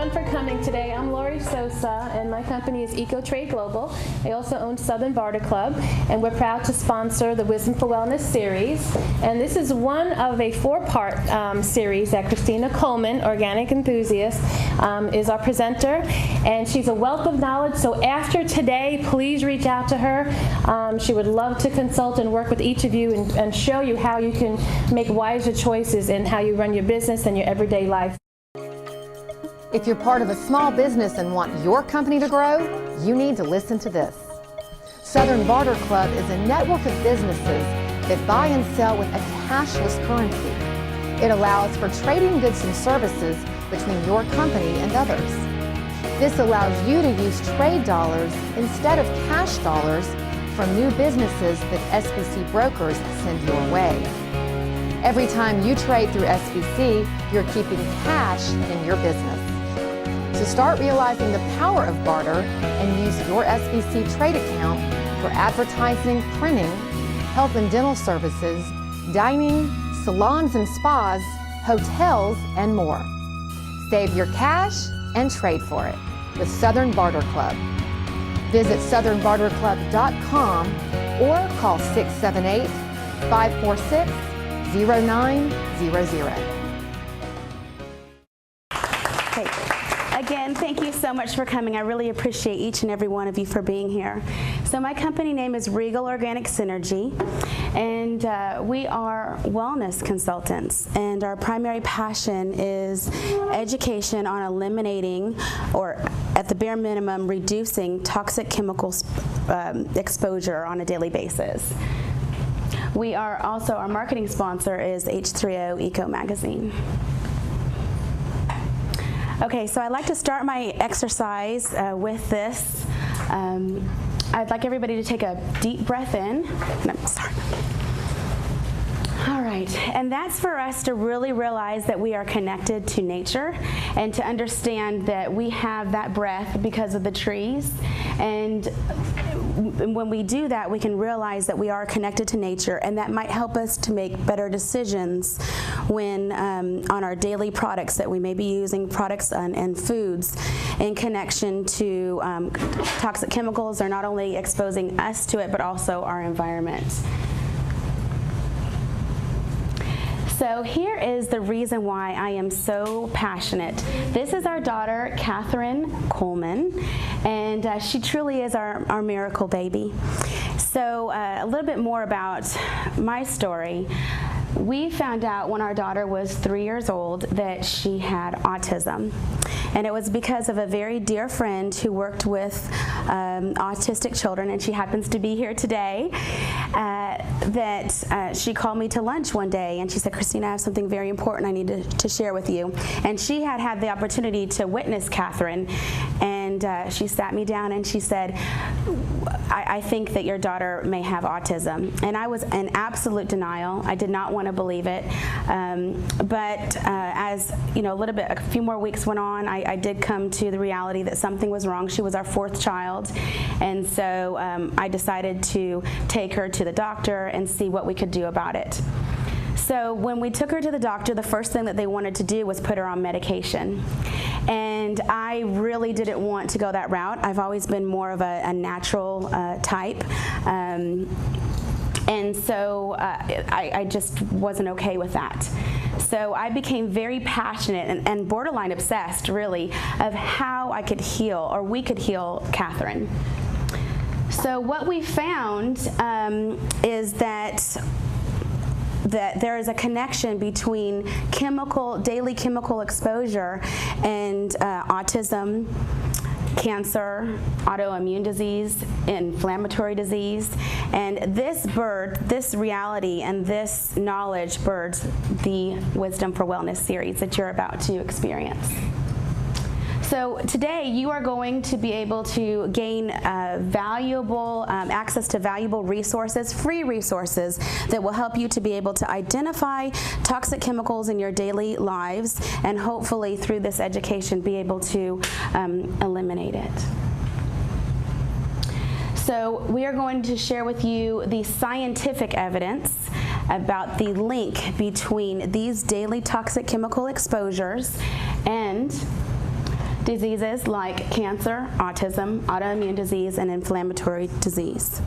everyone for coming today. I'm Lori Sosa, and my company is EcoTrade Global. I also own Southern Barter Club, and we're proud to sponsor the Wisdom for Wellness series. And this is one of a four-part series that Christina Coleman, Organic Enthusiast, is our presenter, and she's a wealth of knowledge. So after today, please reach out to her. She would love to consult and work with each of you and show you how you can make wiser choices in how you run your business and your everyday life. If you're part of a small business and want your company to grow, you need to listen to this. Southern Barter Club is a network of businesses that buy and sell with a cashless currency. It allows for trading goods and services between your company and others. This allows you to use trade dollars instead of cash dollars from new businesses that SBC brokers send your way. Every time you trade through SBC, you're keeping cash in your business. So start realizing the power of barter and use your SBC trade account for advertising, printing, health and dental services, dining, salons and spas, hotels, and more. Save your cash and trade for it with Southern Barter Club. Visit southernbarterclub.com or call 678-546-0900. Again, thank you so much for coming. I really appreciate each and every one of you for being here. So my company name is Regal Organic Synergy, and we are wellness consultants, and our primary passion is education on eliminating, or at the bare minimum, reducing toxic chemicals exposure on a daily basis. We are also, our marketing sponsor is H3O Eco Magazine. Okay, so I'd like to start my exercise with this. I'd like everybody to take a deep breath in. Sorry. All right, and that's for us to really realize that we are connected to nature and to understand that we have that breath because of the trees. And when we do that, we can realize that we are connected to nature, and that might help us to make better decisions when on our daily products that we may be using, products and foods in connection to toxic chemicals are not only exposing us to it, but also our environment. So here is the reason why I am so passionate. This is our daughter, Catherine Coleman, and she truly is our miracle baby. So a little bit more about my story. We found out when our daughter was 3 years old that she had autism. And it was because of a very dear friend who worked with autistic children, and she happens to be here today, that she called me to lunch one day, and she said, "Christina, I have something very important I need to share with you." And she had the opportunity to witness Catherine, and she sat me down and she said, I think that your daughter may have autism. And I was in absolute denial. I did not want to believe it. But as you know, a few more weeks went on, I did come to the reality that something was wrong. She was our fourth child. And so I decided to take her to the doctor and see what we could do about it. So when we took her to the doctor, the first thing that they wanted to do was put her on medication. And I really didn't want to go that route. I've always been more of a natural type. And so I just wasn't okay with that. So I became very passionate and borderline obsessed, really, of how I could heal, or we could heal Catherine. So what we found is that there is a connection between daily chemical exposure and autism, cancer, autoimmune disease, inflammatory disease. And this reality and this knowledge births the Wisdom for Wellness series that you're about to experience. So today you are going to be able to gain valuable access to valuable resources, free resources that will help you to be able to identify toxic chemicals in your daily lives, and hopefully through this education be able to eliminate it. So we are going to share with you the scientific evidence about the link between these daily toxic chemical exposures and diseases like cancer, autism, autoimmune disease, and inflammatory disease.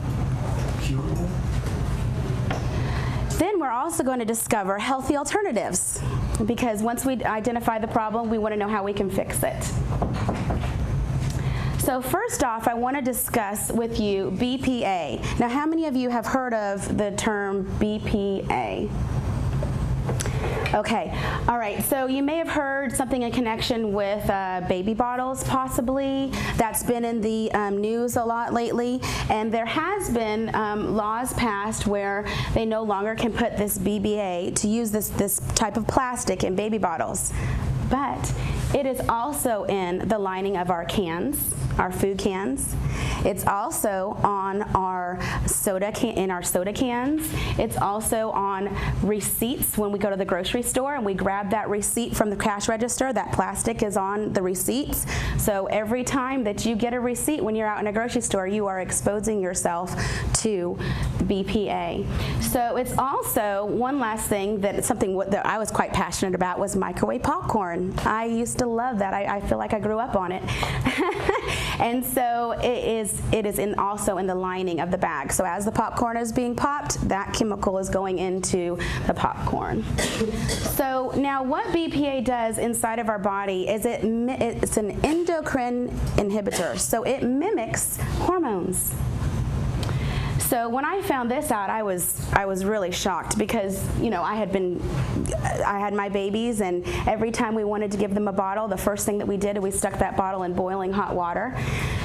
Then we're also going to discover healthy alternatives, because once we identify the problem, we want to know how we can fix it. So first off, I want to discuss with you BPA. Now, how many of you have heard of the term BPA? Okay, all right, so you may have heard something in connection with baby bottles, possibly. That's been in the news a lot lately, and there has been laws passed where they no longer can put this BPA, to use this type of plastic in baby bottles. But it is also in the lining of our cans, our food cans. It's also on our soda cans. It's also on receipts when we go to the grocery store and we grab that receipt from the cash register. That plastic is on the receipts. So every time that you get a receipt when you're out in a grocery store, you are exposing yourself to BPA. So it's also, one last thing, that I was quite passionate about was microwave popcorn. I used to love that. I feel like I grew up on it. And so it is also in the lining of the bag. So as the popcorn is being popped, that chemical is going into the popcorn. So now what BPA does inside of our body is it's an endocrine inhibitor. So it mimics hormones. So when I found this out, I was really shocked, because I had my babies, and every time we wanted to give them a bottle, the first thing that we did is we stuck that bottle in boiling hot water.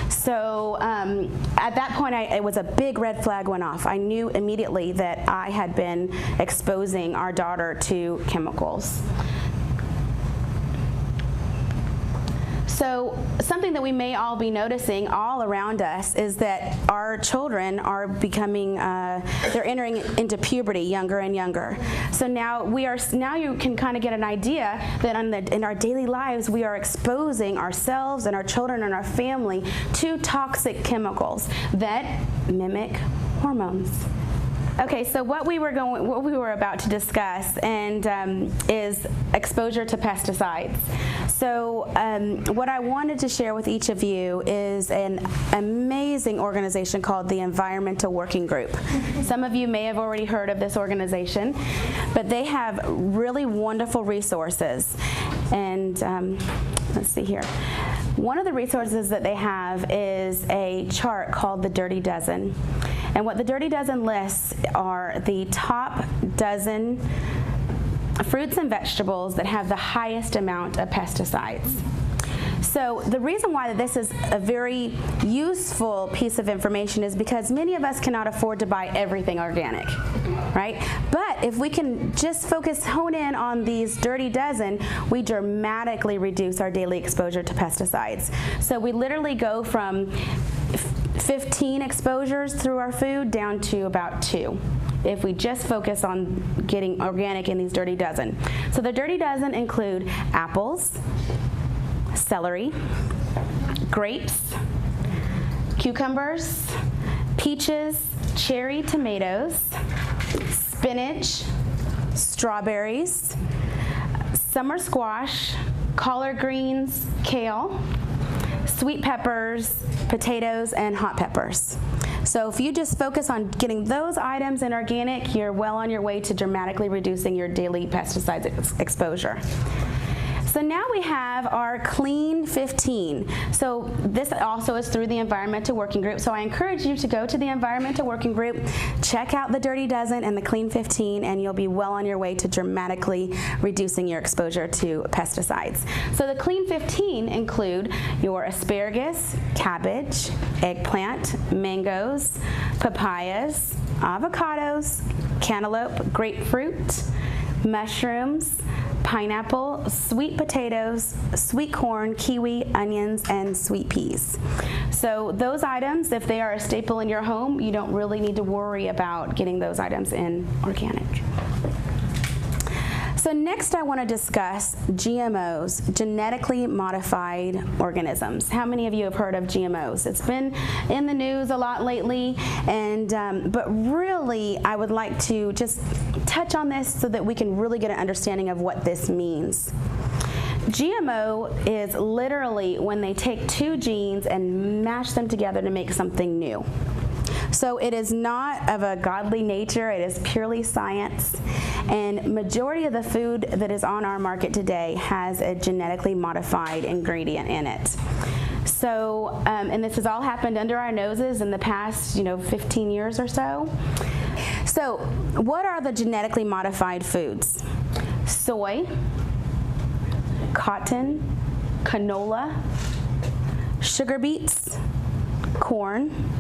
So at that point, it was a big red flag went off. I knew immediately that I had been exposing our daughter to chemicals. So something that we may all be noticing all around us is that our children are becoming, they're entering into puberty younger and younger. So now you can kind of get an idea that in our daily lives, we are exposing ourselves and our children and our family to toxic chemicals that mimic hormones. Okay, so what we were about to discuss is exposure to pesticides. So what I wanted to share with each of you is an amazing organization called the Environmental Working Group. Some of you may have already heard of this organization, but they have really wonderful resources. And let's see here. One of the resources that they have is a chart called the Dirty Dozen. And what the Dirty Dozen lists are the top dozen fruits and vegetables that have the highest amount of pesticides. So the reason why this is a very useful piece of information is because many of us cannot afford to buy everything organic, right? But if we can just hone in on these Dirty Dozen, we dramatically reduce our daily exposure to pesticides. So we literally go from 15 exposures through our food down to about 2. If we just focus on getting organic in these Dirty Dozen. So the Dirty Dozen include apples, celery, grapes, cucumbers, peaches, cherry tomatoes, spinach, strawberries, summer squash, collard greens, kale, sweet peppers, potatoes, and hot peppers. So if you just focus on getting those items in organic, you're well on your way to dramatically reducing your daily pesticide exposure. So now we have our Clean 15. So this also is through the Environmental Working Group. So I encourage you to go to the Environmental Working Group, check out the Dirty Dozen and the Clean 15, and you'll be well on your way to dramatically reducing your exposure to pesticides. So the Clean 15 include your asparagus, cabbage, eggplant, mangoes, papayas, avocados, cantaloupe, grapefruit, mushrooms, pineapple, sweet potatoes, sweet corn, kiwi, onions, and sweet peas. So those items, if they are a staple in your home, you don't really need to worry about getting those items in organic. So next I want to discuss GMOs, genetically modified organisms. How many of you have heard of GMOs? It's been in the news a lot lately, and but really I would like to just touch on this so that we can really get an understanding of what this means. GMO is literally when they take two genes and mash them together to make something new. So it is not of a godly nature, it is purely science, and majority of the food that is on our market today has a genetically modified ingredient in it. So, and this has all happened under our noses in the past, 15 years or so. So, what are the genetically modified foods? Soy, cotton, canola, sugar beets, corn,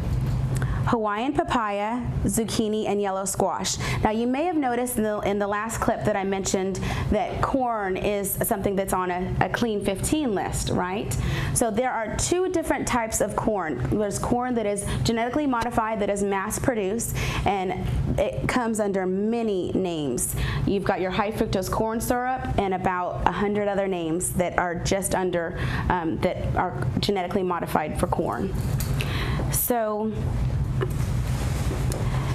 Hawaiian papaya, zucchini, and yellow squash. Now, you may have noticed in the last clip that I mentioned that corn is something that's on a clean 15 list, right? So there are two different types of corn. There's corn that is genetically modified, that is mass produced, and it comes under many names. You've got your high fructose corn syrup and about 100 other names that are just under, that are genetically modified for corn. So,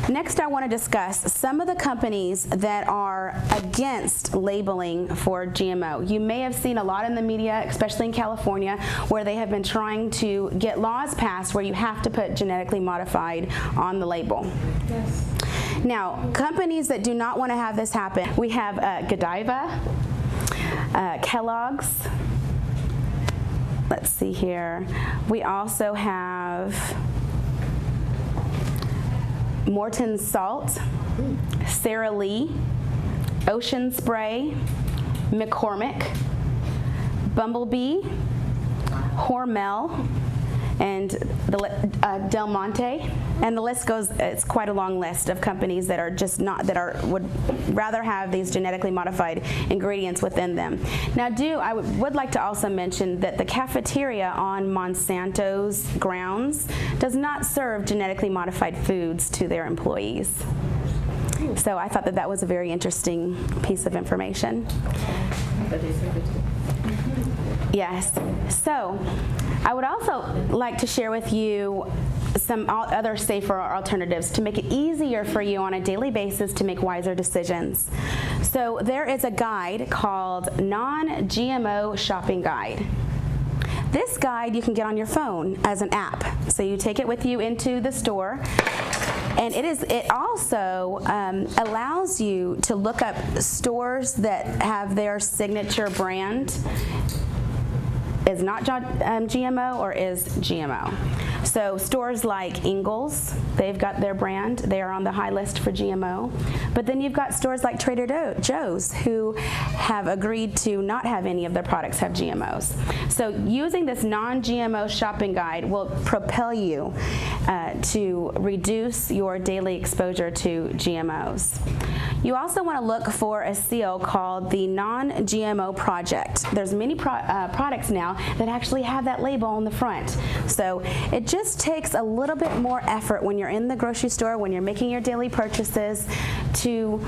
next, I want to discuss some of the companies that are against labeling for GMO. You may have seen a lot in the media, especially in California, where they have been trying to get laws passed where you have to put genetically modified on the label. Yes. Now, companies that do not want to have this happen, we have Godiva, Kellogg's. Let's see here. We also have Morton Salt, Sara Lee, Ocean Spray, McCormick, Bumblebee, Hormel, and Del Monte, and the list goes. It's quite a long list of companies that are just not would rather have these genetically modified ingredients within them. Now, I would like to also mention that the cafeteria on Monsanto's grounds does not serve genetically modified foods to their employees. So I thought that was a very interesting piece of information. Yes. So I would also like to share with you some other safer alternatives to make it easier for you on a daily basis to make wiser decisions. So there is a guide called Non-GMO Shopping Guide. This guide you can get on your phone as an app. So you take it with you into the store. And it also allows you to look up stores that have their signature brand is not GMO or is GMO. So stores like Ingles, they've got their brand. They are on the high list for GMO. But then you've got stores like Trader Joe's who have agreed to not have any of their products have GMOs. So using this non-GMO shopping guide will propel you to reduce your daily exposure to GMOs. You also want to look for a seal called the Non-GMO Project. There's many products now that actually have that label on the front. So it just takes a little bit more effort when you're in the grocery store, when you're making your daily purchases, to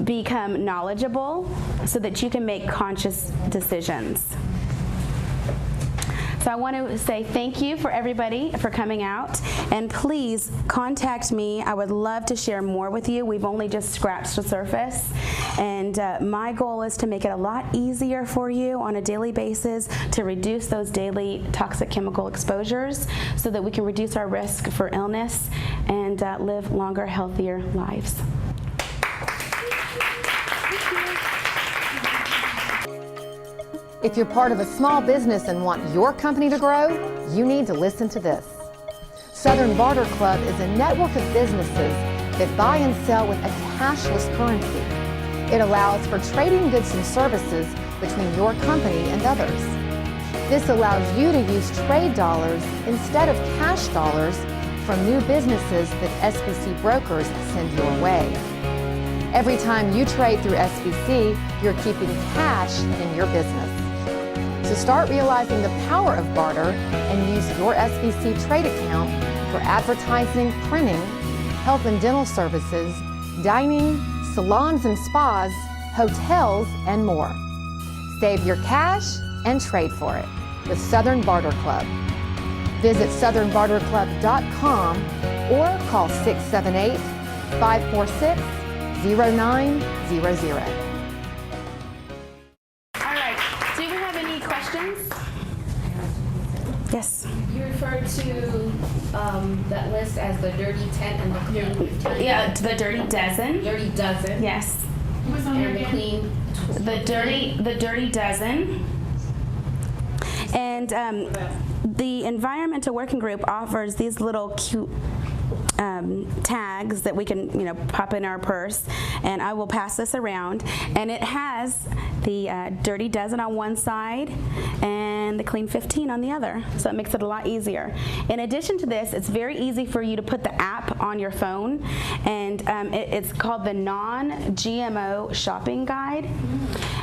become knowledgeable so that you can make conscious decisions. So I want to say thank you for everybody for coming out, and please contact me. I would love to share more with you. We've only just scratched the surface, and my goal is to make it a lot easier for you on a daily basis to reduce those daily toxic chemical exposures so that we can reduce our risk for illness and live longer, healthier lives. If you're part of a small business and want your company to grow, you need to listen to this. Southern Barter Club is a network of businesses that buy and sell with a cashless currency. It allows for trading goods and services between your company and others. This allows you to use trade dollars instead of cash dollars from new businesses that SBC brokers send your way. Every time you trade through SBC, you're keeping cash in your business. To start realizing the power of barter and use your SBC trade account for advertising, printing, health and dental services, dining, salons and spas, hotels, and more. Save your cash and trade for it with Southern Barter Club. Visit southernbarterclub.com or call 678-546-0900. All right, do we have refer to that list as the dirty 10 and the clean 10? Yeah, the dirty dozen. Dirty dozen. Yes. What's on and the clean? The dirty dozen. And the Environmental Working Group offers these little cute tags that we can, pop in our purse, and I will pass this around, and it has the dirty dozen on one side and the clean 15 on the other, so it makes it a lot easier. In addition to this, it's very easy for you to put the app on your phone, and it's called the Non-GMO Shopping Guide,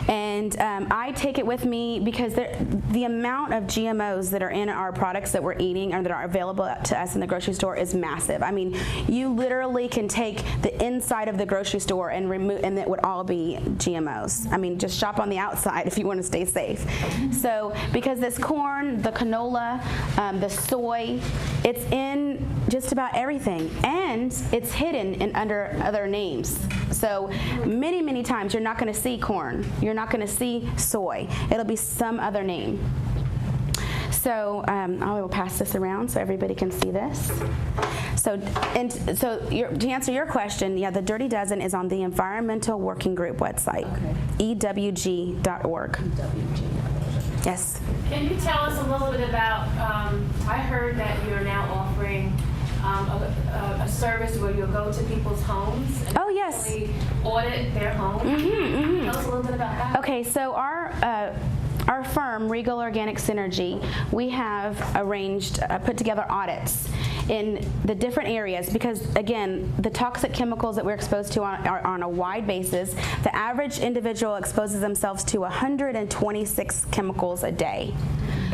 and I take it with me because the amount of GMOs that are in our products that we're eating or that are available to us in the grocery store is massive. I mean, you literally can take the inside of the grocery store and remove, and it would all be GMOs. I mean, just shop on the outside if you want to stay safe. So, because this corn, the canola, the soy, it's in just about everything, and it's hidden in under other names. So, many, many times you're not going to see corn. You're not going to see soy. It'll be some other name. So I will pass this around so everybody can see this. So to answer your question, yeah, the Dirty Dozen is on the Environmental Working Group website, ewg.org. Yes. Can you tell us a little bit about, I heard that you're now offering a service where you'll go to people's homes and audit their home. Tell us a little bit about that. Okay, so our firm, Regal Organic Synergy, we have put together audits in the different areas because, again, the toxic chemicals that we're exposed to are on a wide basis. The average individual exposes themselves to 126 chemicals a day.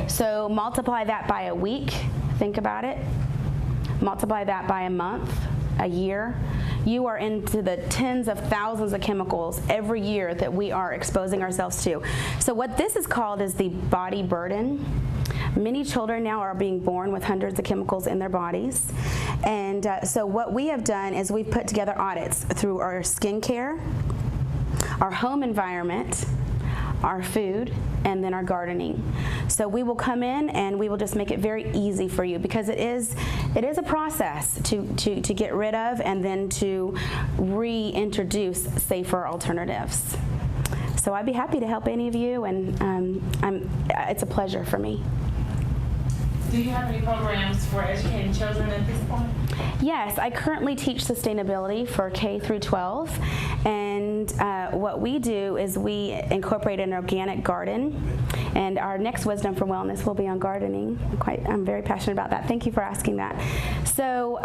So multiply that by a week, think about it. Multiply that by a month, a year. You are into the tens of thousands of chemicals every year that we are exposing ourselves to. So what this is called is the body burden. Many children now are being born with hundreds of chemicals in their bodies. And so what we have done is we've put together audits through our skincare, our home environment, our food, and then our gardening. So we will come in and we will just make it very easy for you because it is a process to get rid of and then to reintroduce safer alternatives. So I'd be happy to help any of you, and it's a pleasure for me. Do you have any programs for educating children at this point? Yes, I currently teach sustainability for K through 12, and what we do is we incorporate an organic garden, and our next Wisdom for Wellness will be on gardening. I'm very passionate about that. Thank you for asking that. So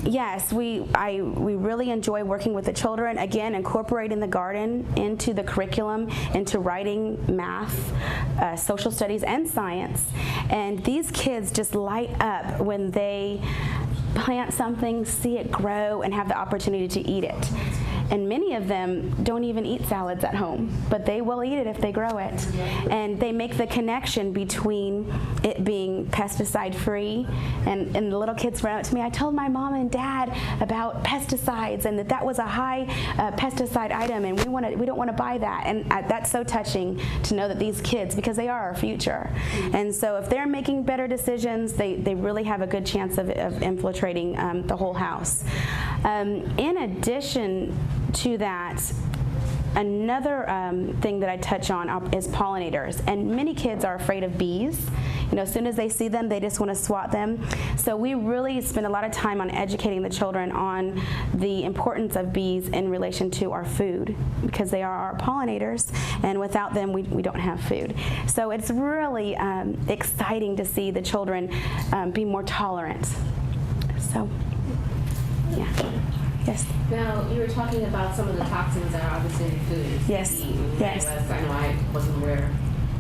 yes, we really enjoy working with the children, again, incorporating the garden into the curriculum, into writing, math, social studies, and science, and these kids just light up when they plant something, see it grow, and have the opportunity to eat it. And many of them don't even eat salads at home, but they will eat it if they grow it. And they make the connection between it being pesticide-free, and the little kids run up to me, I told my mom and dad about pesticides and that was a high pesticide item, and we don't want to buy that. And that's so touching to know that these kids, because they are our future. And so if they're making better decisions, they really have a good chance of infiltrating the whole house. In addition to that, another thing that I touch on is pollinators, and many kids are afraid of bees. As soon as they see them, they just want to swat them. So we really spend a lot of time on educating the children on the importance of bees in relation to our food, because they are our pollinators, and without them, we don't have food. So it's really exciting to see the children be more tolerant. So, yeah. Yes. Now, you were talking about some of the toxins that are obviously in food. Yes. Yes. I know I wasn't aware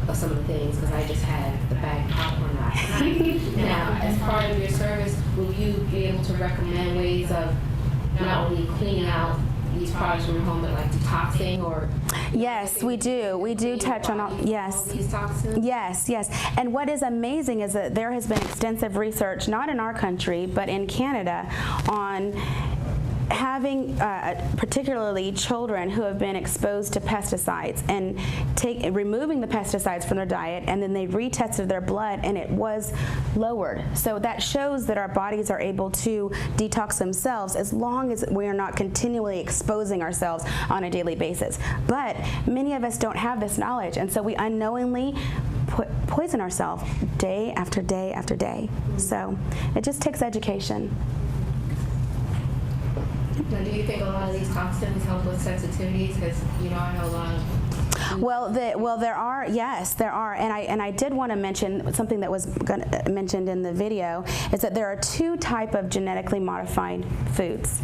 of some of the things because I just had the bag of popcorn last night. Now, as part of your service, will you be able to recommend ways of not only cleaning out these products from your home, but like detoxing or? Yes, we do. We do touch on all. Yes. All these toxins. Yes. And what is amazing is that there has been extensive research, not in our country, but in Canada, on having particularly children who have been exposed to pesticides and removing the pesticides from their diet, and then they retested their blood and it was lowered. So that shows that our bodies are able to detox themselves as long as we are not continually exposing ourselves on a daily basis. But many of us don't have this knowledge, and so we unknowingly poison ourselves day after day after day. So it just takes education. Now, do you think a lot of these toxins help with sensitivities? Because, you know, I know a lot of... Well, there are, yes, there are, and I did want to mention something that was mentioned in the video, is that there are two types of genetically modified foods.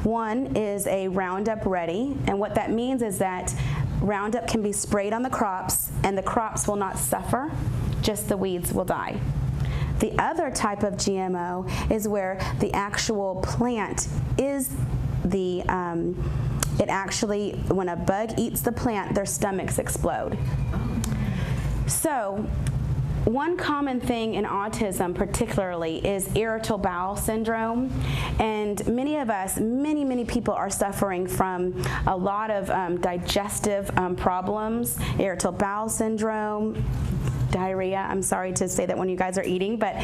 One is a Roundup Ready, and what that means is that Roundup can be sprayed on the crops, and the crops will not suffer, just the weeds will die. The other type of GMO is where the actual plant is the, it actually, when a bug eats the plant, their stomachs explode. So, one common thing in autism particularly is irritable bowel syndrome, and many of us, many people are suffering from a lot of digestive problems, irritable bowel syndrome, diarrhea, I'm sorry to say that when you guys are eating, but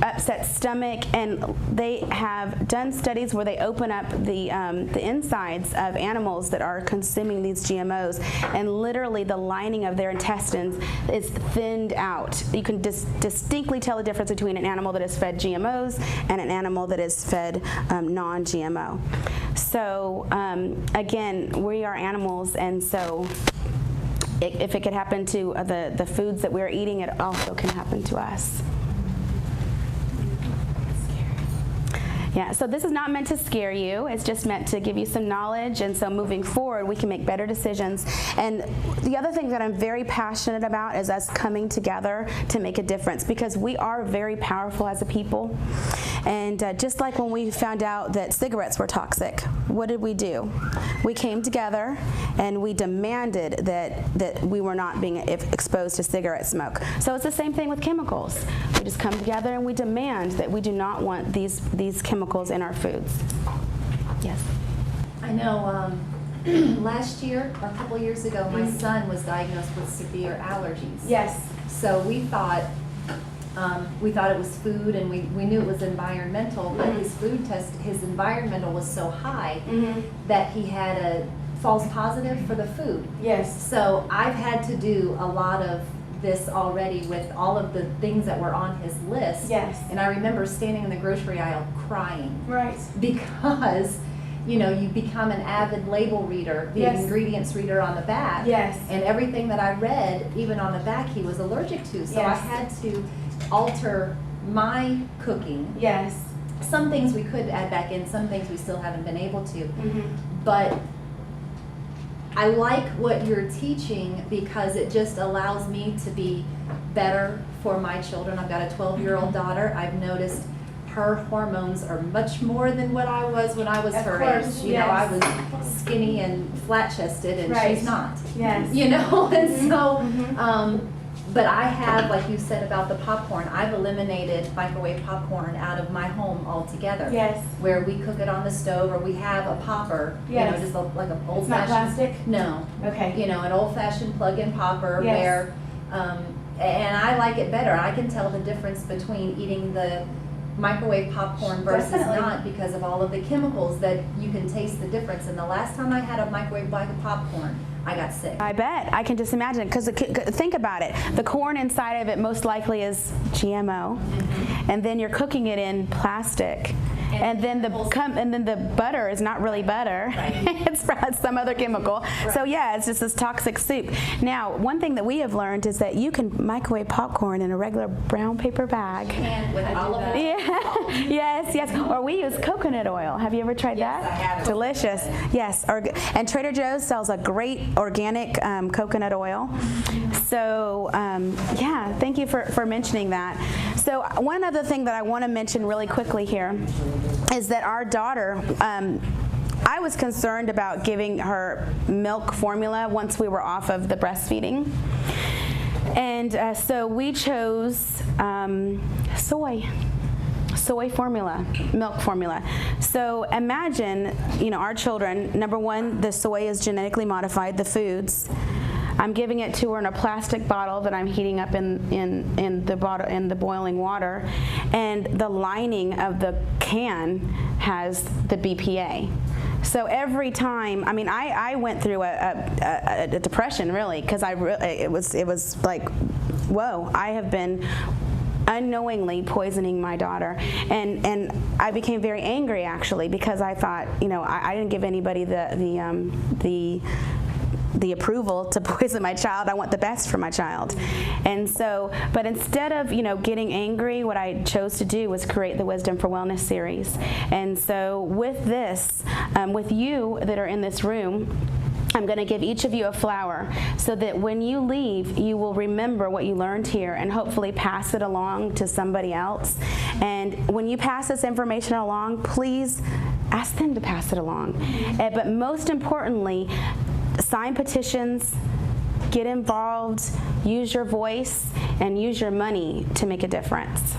upset stomach, and they have done studies where they open up the insides of animals that are consuming these GMOs, and literally the lining of their intestines is thinned out. You can distinctly tell the difference between an animal that is fed GMOs and an animal that is fed non-GMO. So again, we are animals, and so if it could happen to the foods that we're eating, it also can happen to us. Yeah, so this is not meant to scare you. It's just meant to give you some knowledge, and so moving forward, we can make better decisions. And the other thing that I'm very passionate about is us coming together to make a difference, because we are very powerful as a people. And just like when we found out that cigarettes were toxic, what did we do? We came together and we demanded that we were not being exposed to cigarette smoke. So it's the same thing with chemicals. We just come together and we demand that we do not want these chemicals in our foods. Yes. I know last year, or a couple years ago, my son was diagnosed with severe allergies. Yes. So we thought it was food, and we knew it was environmental, but his food test, his environmental was so high that he had a false positive for the food. Yes. So I've had to do a lot of this already with all of the things that were on his list. Yes. And I remember standing in the grocery aisle crying. Right. Because, you know, you become an avid label reader, the ingredients reader on the back. Yes. And everything that I read, even on the back, he was allergic to. So I had to alter my cooking. Yes. Some things we could add back in, some things we still haven't been able to. But I like what you're teaching because it just allows me to be better for my children. I've got a 12-year-old daughter. I've noticed her hormones are much more than what I was when I was her age. You know, I was skinny and flat-chested, and she's not. Yes. You know, and so, but I have, like you said about the popcorn, I've eliminated microwave popcorn out of my home altogether. Yes. Where we cook it on the stove, or we have a popper, Yes. you know, just like an It's not old-fashioned. plastic? No. Okay. You know, an old-fashioned plug-in popper Yes. where, and I like it better. I can tell the difference between eating the microwave popcorn versus Definitely. not, because of all of the chemicals that you can taste the difference. And the last time I had a microwave bag of popcorn, I got sick. I bet. I can just imagine, because think about it. The corn inside of it most likely is GMO, and then you're cooking it in plastic. And then the butter is not really butter. Right. It's some other chemical. Right. So yeah, it's just this toxic soup. Now, one thing that we have learned is that you can microwave popcorn in a regular brown paper bag. And with olive oil. Yeah. yes. Or we use coconut oil. Have you ever tried that? Yes, I have. Delicious. Yes. And Trader Joe's sells a great organic coconut oil. So yeah, thank you for mentioning that. So one other thing that I want to mention really quickly here is that our daughter, I was concerned about giving her milk formula once we were off of the breastfeeding. And so we chose soy. soy formula, milk formula. So imagine, our children, number one, the soy is genetically modified, the foods. I'm giving it to her in a plastic bottle that I'm heating up in the boiling water, and the lining of the can has the BPA. So every time, I went through a depression, really, because it was like, whoa, I have been unknowingly poisoning my daughter, and I became very angry, actually, because I thought, I didn't give anybody the approval to poison my child. I want the best for my child. And so, but instead of, getting angry, what I chose to do was create the Wisdom for Wellness series. And so with this, with you that are in this room, I'm going to give each of you a flower so that when you leave, you will remember what you learned here and hopefully pass it along to somebody else. And when you pass this information along, please ask them to pass it along. But most importantly, sign petitions, get involved, use your voice, and use your money to make a difference.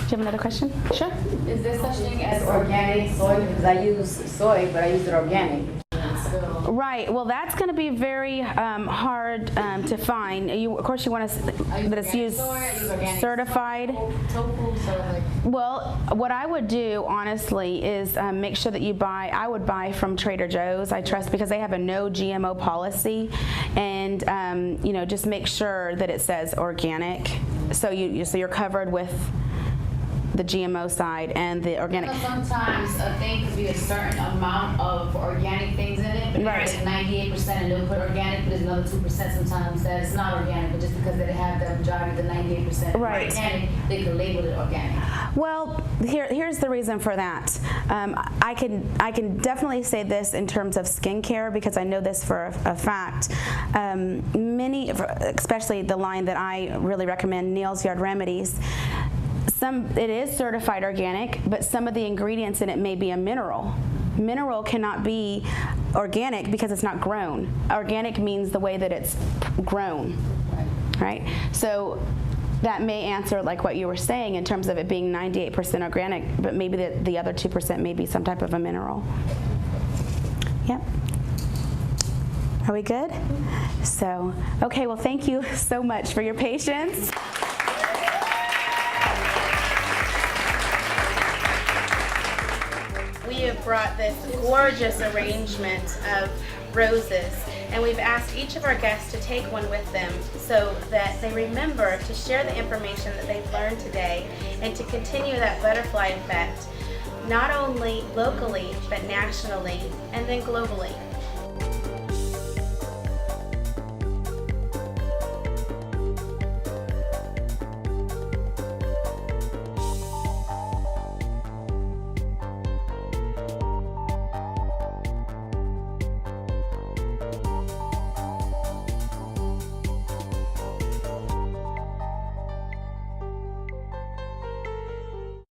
Do you have another question? Sure. Is there such thing as organic soy? Because I use soy, but I use it organic. Right. Well, that's going to be very hard to find. Of course, you want to, but it's used certified. Well, what I would do, honestly, is make sure that you buy. I would buy from Trader Joe's. I trust, because they have a no GMO policy, and just make sure that it says organic. So you're covered with the GMO side and the organic. Sometimes a thing could be a certain amount of organic things in it, but right. It's 98% and they'll put organic, but there's another 2% sometimes that it's not organic, but just because they have the majority of the 98% right. organic, they could label it organic. Well, here's the reason for that. I can definitely say this in terms of skincare, because I know this for a fact. Many, especially the line that I really recommend, Neil's Yard Remedies, it is certified organic, but some of the ingredients in it may be a mineral. Mineral cannot be organic because it's not grown. Organic means the way that it's grown, right? So that may answer like what you were saying in terms of it being 98% organic, but maybe the other 2% may be some type of a mineral. Yep. Are we good? So, okay, well, thank you so much for your patience. We have brought this gorgeous arrangement of roses, and we've asked each of our guests to take one with them so that they remember to share the information that they've learned today and to continue that butterfly effect, not only locally but nationally and then globally.